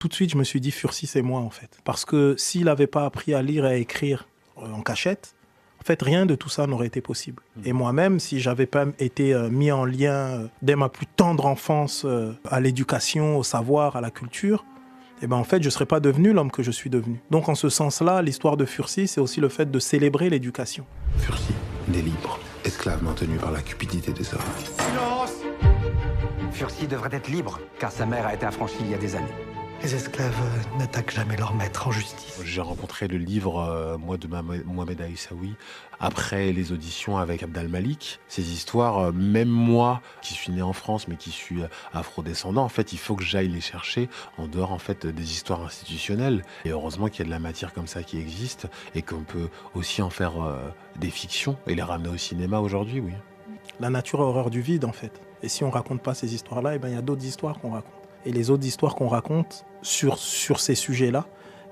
Tout de suite, je me suis dit, Fursi, c'est moi, en fait. Parce que s'il n'avait pas appris à lire et à écrire en cachette, en fait, rien de tout ça n'aurait été possible. Et moi-même, si j'avais pas été mis en lien dès ma plus tendre enfance à l'éducation, au savoir, à la culture, eh ben, en fait, je ne serais pas devenu l'homme que je suis devenu. Donc, en ce sens-là, l'histoire de Fursi, c'est aussi le fait de célébrer l'éducation. Fursi, né libre, esclave maintenu par la cupidité des hommes. Silence! Fursi devrait être libre, car sa mère a été affranchie il y a des années. Les esclaves n'attaquent jamais leur maître en justice. J'ai rencontré le livre, moi, de Mohamed Aïssaoui, après les auditions avec Abd al-Malik. Ces histoires, même moi, qui suis né en France, mais qui suis afro-descendant, en fait, il faut que j'aille les chercher en dehors, en fait, des histoires institutionnelles. Et heureusement qu'il y a de la matière comme ça qui existe et qu'on peut aussi en faire des fictions et les ramener au cinéma aujourd'hui, oui. La nature a horreur du vide, en fait. Et si on raconte pas ces histoires-là, eh ben, il y a d'autres histoires qu'on raconte. Et les autres histoires qu'on raconte sur ces sujets-là,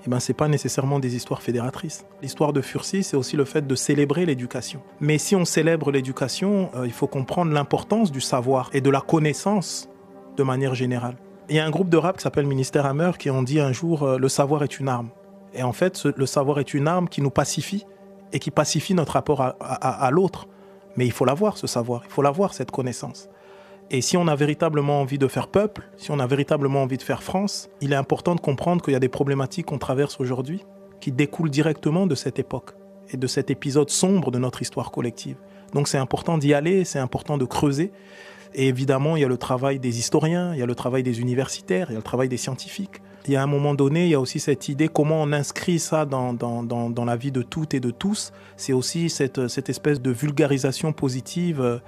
eh ben, ce n'est pas nécessairement des histoires fédératrices. L'histoire de Fursi, c'est aussi le fait de célébrer l'éducation. Mais si on célèbre l'éducation, il faut comprendre l'importance du savoir et de la connaissance de manière générale. Il y a un groupe de rap qui s'appelle Ministère Hammer qui ont dit un jour « Le savoir est une arme ». Et en fait, le savoir est une arme qui nous pacifie et qui pacifie notre rapport à l'autre. Mais il faut l'avoir, ce savoir, il faut l'avoir, cette connaissance. Et si on a véritablement envie de faire peuple, si on a véritablement envie de faire France, il est important de comprendre qu'il y a des problématiques qu'on traverse aujourd'hui qui découlent directement de cette époque et de cet épisode sombre de notre histoire collective. Donc c'est important d'y aller, c'est important de creuser. Et évidemment, il y a le travail des historiens, il y a le travail des universitaires, il y a le travail des scientifiques. Il y a un moment donné, il y a aussi cette idée, comment on inscrit ça dans la vie de toutes et de tous. C'est aussi cette espèce de vulgarisation positive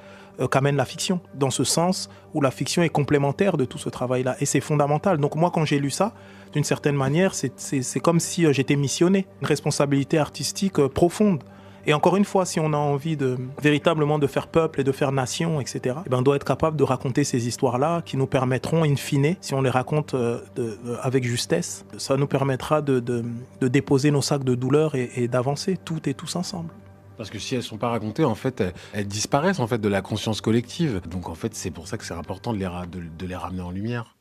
qu'amène la fiction, dans ce sens où la fiction est complémentaire de tout ce travail-là. Et c'est fondamental. Donc moi, quand j'ai lu ça, d'une certaine manière, c'est comme si j'étais missionné. Une responsabilité artistique profonde. Et encore une fois, si on a envie véritablement de faire peuple et de faire nation, etc., eh ben, on doit être capable de raconter ces histoires-là qui nous permettront, in fine, si on les raconte avec justesse, ça nous permettra de déposer nos sacs de douleur et d'avancer toutes et tous ensemble. Parce que si elles ne sont pas racontées, en fait, elles disparaissent en fait, de la conscience collective. Donc en fait, c'est pour ça que c'est important de les ramener en lumière.